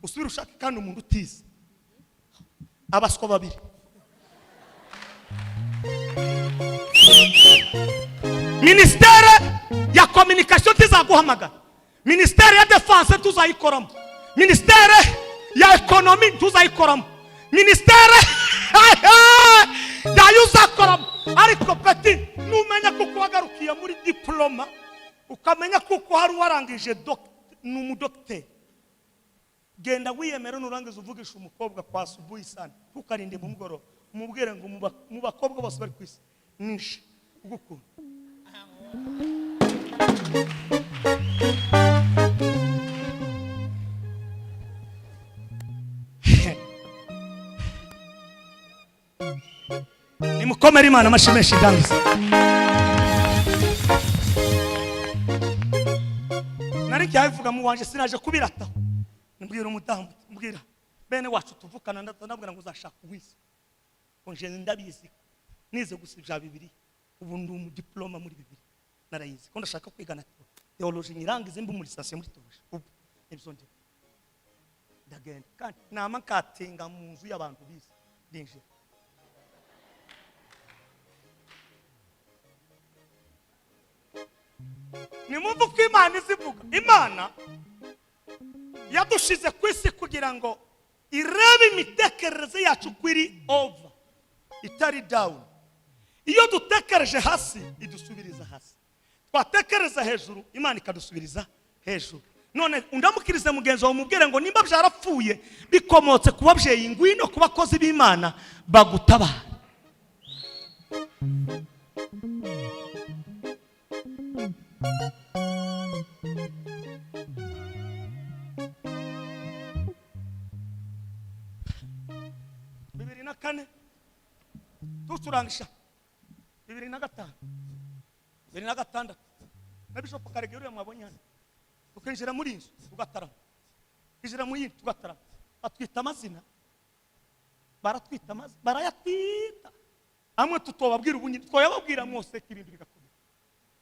usubira ushaka kandi umuntu utize abaswa babiri. Ministere ya communication tizaguhamagara, ministere ya defense tuzayikoramo, ministere ya economy tuzayikoramo, ministere ya yuzakoramo. Ariko peti numenya kuko wagarukiye muri diploma ukamenya kuko hari warangije n'umudokiteri genda wiyemera nurangiza uvugisha umukobwa kwa asubuhi sana kukarinde mu mugoro umubwire ngo mu bakobwa bose bari kwisi nishe ugukunda. Ni mukomere Imana amashimeshi dangiza. Nari cyavuga mu wanje sinaje kubirata. Mbwira umudamu mbwira bene wacu tuvukana ndabwira ngo uzashaka uwise konje ndabizi nize gusibya bibiri ubu ndi diploma muri bibiri narayize ko ndashaka kwigana theology nyirangize mbi muri station muri theology ubu ibyo ndi ndagenda kandi nama katenga mu nzu y'abantu bize ndinje ni mumva ko Imana izivuga. Imana yadushize ku isi kugira ngo irebe imitekerereze yacu kwiri over itari down. Iyo dutekereje hasi idusubiriza hasi, twatekereza hejuru Imana ikadusubiriza hejuru. None undamukirize mugenzi wawe umubwire ngo nimba byarapfuye bikomotse ku babyeyi ngwino ku bakozi b'Imana bagutabara. Bibiri na kane tuturangisha 2005 2006 na Bishop Karegeyo mwabonye hano tukinjira muri inzu tugatarama kinjira mu yindi tugatarama batwita amazina baratwita amazina barayatwita amwe tutobabwira ubunyi twoyababwira mwose ibintu bigakomera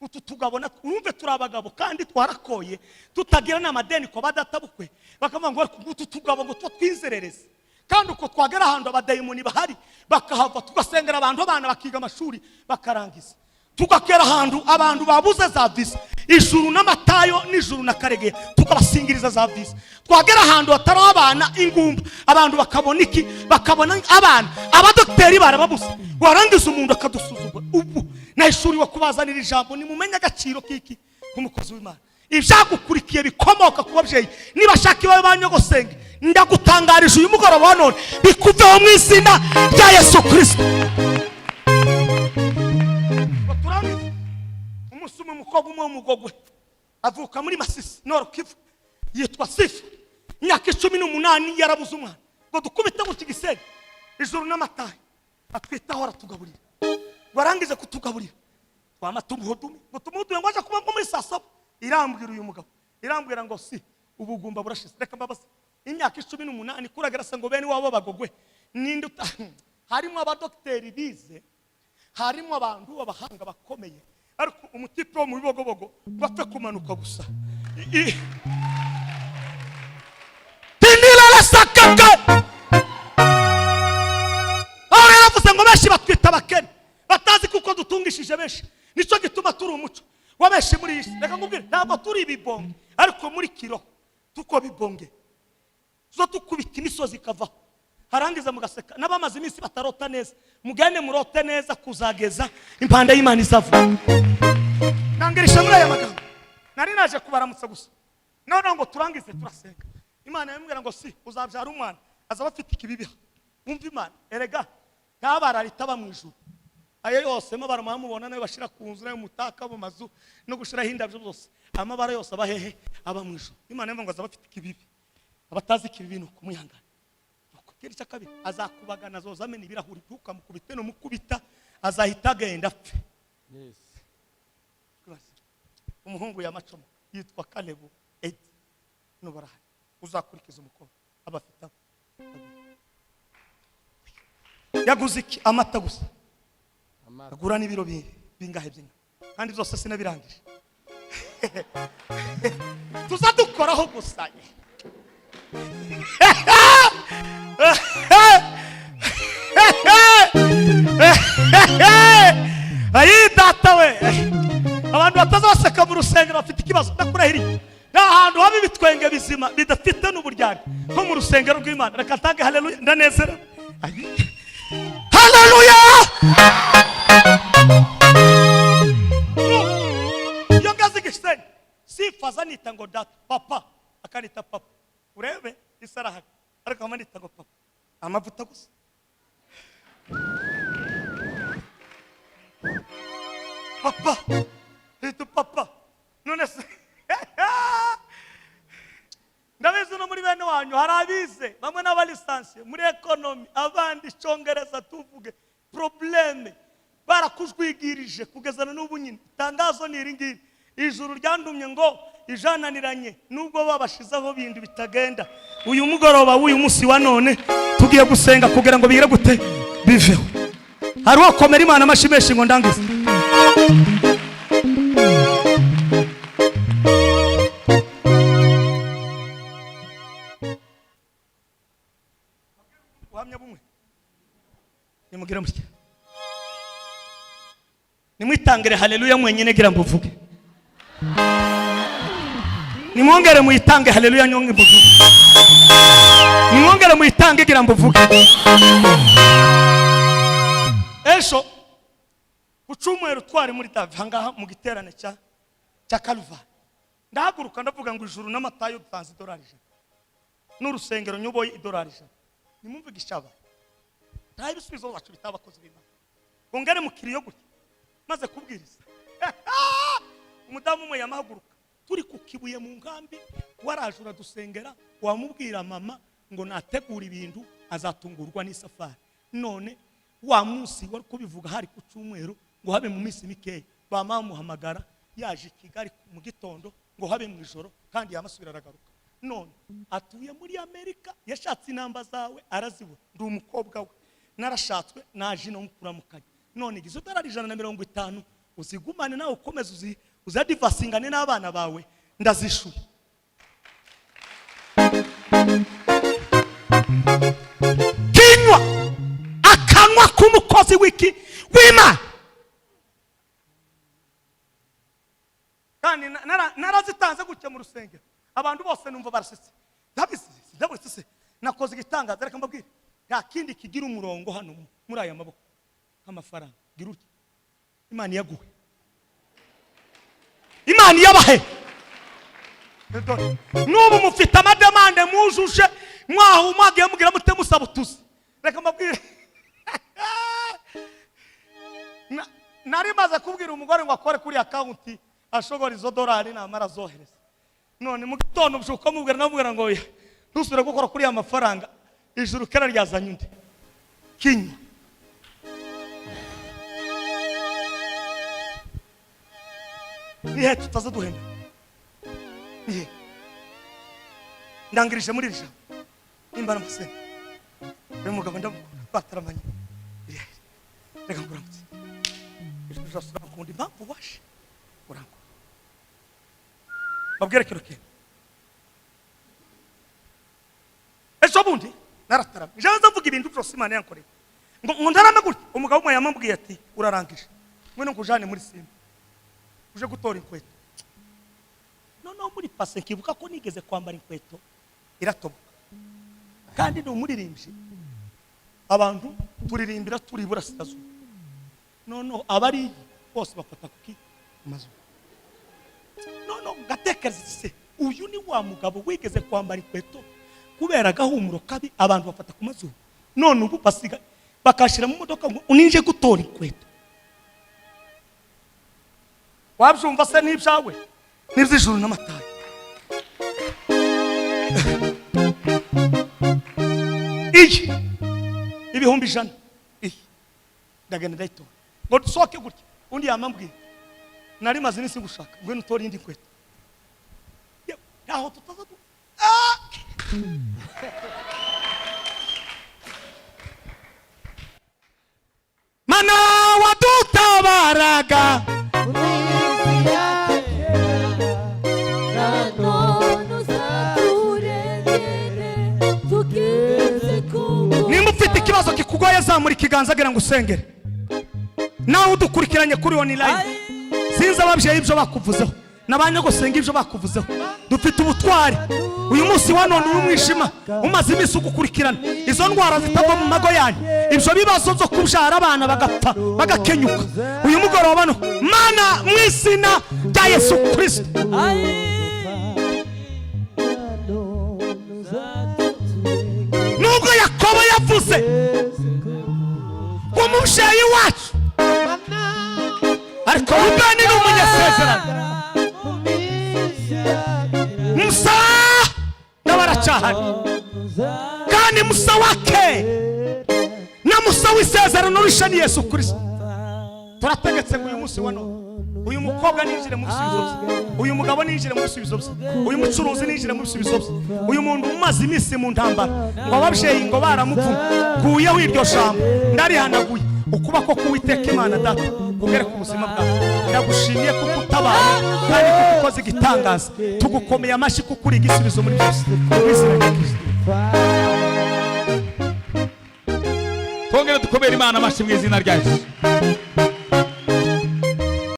utu tugabona urumve turabagabo kandi twarakoye tutagira n'amadeni ko badatabukwe bakavuga ngo utu tugabo ngo twinzerereze kandi uko twagera ahantu abadayimoni bahari bakahava tugasengera abantu abana bakiga amashuri bakarangiza tugakera ahantu abantu babuze za visa ijuru n'amatayo n'ijuru na Karegeya tukabasingiriza za visa twagera ahantu hatari abana ingumba abantu bakabona iki bakabona abana abadokteri barababuze warangiza umuntu akadusuzugura ubu na ishuri wo kubazanira ijambo ni mumenya agaciro kiki kumukozi w'Imana ibyagukurikiye bikomoka ku babyeyi niba shaka ibaye banyogosenge ndagutangarije uyu mugoroba wa none bikuveho mu izina rya Yesu Kristo. Umusuma umukobwa umwe w'umugogwe avuka muri Masisi Nord Kivu yitwa Sifa imyaka 18 yarabuze umwana ngo dukubite mu kigisenge ijuru n'amatayi atwitaho aratugaburira warangize kutugaburira twamatumudumi ngo tumuduye ngo aje kuba muri sasabo irambwira uyu mugabo irambwira ngo si ubugumba burashize reka mbabaza imyaka 18 kuragera se ngo bene wabo bagogwe ninde harimo abadokteri bize harimo abantu babahanga bakomeye ariko umutipe wo mu bibogobogo bapfe kumanuka gusa tinila la sakaka aho yavuze ngo beshi batwita bakene batazi kuko dutungishije beshi nico gituma turi umuco wabeshi muri isi reka ngubwire ntabwo turi bibonge ariko muri kiro tuko bibonge zo tukubita imisozi ikavaho harangiza mugaseka n'abamaze iminsi batarota neza mugane murote neza kuzageza impanda y'Imana izavuga nangirisha muri aya magambo nari naje kubaramutsa gusa none ngo turangize turasenga Imana yambwira ngo si uzabyara umwana azaba afite ikibibiha umva Imana erega ntabara ritaba mu ijuru ayo yose mabara mubona nayo bashira ku nzu nayo mutaka mu mazu no gushira hindabyo byose amabara yose abahehe aba mu ijuru Imana yambwira ngo azaba afite ikibibi abatazi ikibibi no kumuyangana kiri cyakabi azakubagana zoza amena ibirahuri tukamukubite no mukubita azahita agenda apfe. Yes. Umuhungu yamacomo yitwa Kalebu Edi no baraha uzakurikiza umukobwa abafita yaguze iki amata gusa agura n'ibiro bingahe byinga kandi byose sinabirangije tuzadukoraho gusa ayi data we abantu batazaseka mu rusengero bafite ikibazo ndakurahiriye n'ahantu haba ibitwenge bizima bidafite n'uburyari nko mu rusengero rw'Imana reka tange haleluya ndanezera haleluya yo ngazi gisheni sifaza nita ngo data papa akanita papa urebe isaraha ariko amanita ngo papa amavuta gusa papa itu papa none se ndabizi no muri bene wanyu harabize bamwe n'abalisansi muri economy abandi cyongereza tuvuge probleme barakujwigirije kugezana n'ubu nyine tangazo niringiri ijuru ryandumye ngo ijananiranye nubwo babashizaho bindi bitagenda uyu mugoroba w'uyu munsi wa none tugiye gusenga kugira ngo bigire gute biveho. Hariho komera Imana amashyi menshi ngo ndangize. Uhamya bumwe nimugire mutya, nimwitangire haleluya mwenyine gira mbuvuge, nimwongere muyitange haleluya nyonge mbuvuge, nimwongere muyitange gira mbuvuge. Esho ucumweru twari muri Davi hangaha mu giterane cya Kalvari, ndahaguruka ndavuga ngo ijuru n'amatayo dutanze $100 n'urusengero nyuboye $100. Nimumve gishaba nta bisubizo wacu bitabakoze b'Imana ngongere mukiriyo gutya maze kubwiriza. Umudamu umwe yamahaguruka turi ku kibuye mu nkambi, warajura dusengera, wamubwira mama ngo nategura ibintu azatungurwa n'isafari. None wa munsi wari kubivuga hari ku cyumweru ngo habe mu minsi mikeya, bamamuhamagara yaje Kigali mu gitondo ngo habe mu ijoro kandi yamasubira aragaruka. None atuye muri Amerika, yashatse inamba zawe arazibura, ndi umukobwa we narashatswe naje no kuramukanya. None igize $150 uzigumane nawe ukomeze uzadivasingane n'abana bawe ndazishuye. Kinywa akanwa k'umukozi w'Imana kandi narazitanze gutya mu rusengero, abantu bose numva barasetse. Ndabise nakoze igitangaza, reka mbabwire nta kindi kigira umurongo hano muri aya maboko nk'amafaranga. Gira uti Imana yaguhe, Imana yabahe. Nubu mufite amademande mujuje mwaho mwagiye mugira mute musaba utuzi. Reka mbabwire nari maze kubwira umugore ngo akore kuri account ashobora izo $100 namara zohereza. None mu gitondo mshuka mubwira namubwira ngo ntusubire gukora kuri ya mafaranga, ijuru kera ryazanye undi. Kinywa nihe tutazaduhenda, nihe ndangirije muri ijana nimbara muse uyu mugabo ndamukunda bataramanye. Reka nguramutse ijuru ryasura kundi impamvu washe urango babwire kiro kene. Ejo bundi naratarama jaza mvuga ibintu byose Imana yankoreye ngo ndarame gutya. Umugabo umwe yamambwiye ati urarangije mwe no kujane muri Simba uje gutora inkweto. Noneho muri pase kibuka ko nigeze kwambara inkweto iratoboka kandi ni umuririmbyi, abantu turirimbira turi burasirazuba. Noneho abari bose bafata kuki mazu. Noneho gatekereza se uyu ni wa mugabo wigeze kwambara inkweto kubera gahumuro kabi abantu bafata ku mazu. None ubu basiga bakashira mu modoka ngo uninje gutora inkweto. Wabyumva se n'ibyawe n'iby'ijuru n'amatayo. Iki ibihumbi 100 ndagenda ndayitora ngo dusohoke gutya. Undi yamambwiye nari maze nisi gushaka ngwe nutora indi nkweto. Yaho tutaza Mana wadutabaraga nimufite ikibazo kikugoye zamura ikiganza agira ngo usengere. Nawe udukurikiranye kuri online sinzi ababyeyi ibyo bakuvuzeho nabanye gusenga ibyo bakuvuzeho. Dufite ubutwari uyu munsi wa none umwijima umaze iminsi ugukurikirana, izo ndwara zitava mu mago yanyu, ibyo bibazo byo kubyara abana bagapfa bagakenyuka. Uyu mugoroba no Mana mu izina rya Yesu Kristo. Nubwo Yakobo yavuze umubyeyi wacu, ariko Rubeni ni umunyasezerano. Musa ndabaracahana kandi Musa wake na Musa w'isezerano risha ni Yesu Kristo. Turategetse uyu munsi wa none uyu mukobwa ninjire mu bisubizo bye, uyu mugabo ninjire mu bisubizo bye, uyu mucuruzi ninjire mu bisubizo bye, uyu muntu umaze iminsi mu ntambara ngo ababyeyi ngo baramupfuma kuyeho iryo jambo ndarihanaguye ukuboko k'Uwiteka Imana data kugere ku buzima bwawe. Ndagushimiye kuko utabaye kandi kuko ukoze igitangaza, tugukomeye amashyi kuko uri igisubizo muri byose mu izina rya Kristo. twongere dukomere Imana amashyi mu izina rya Yesu.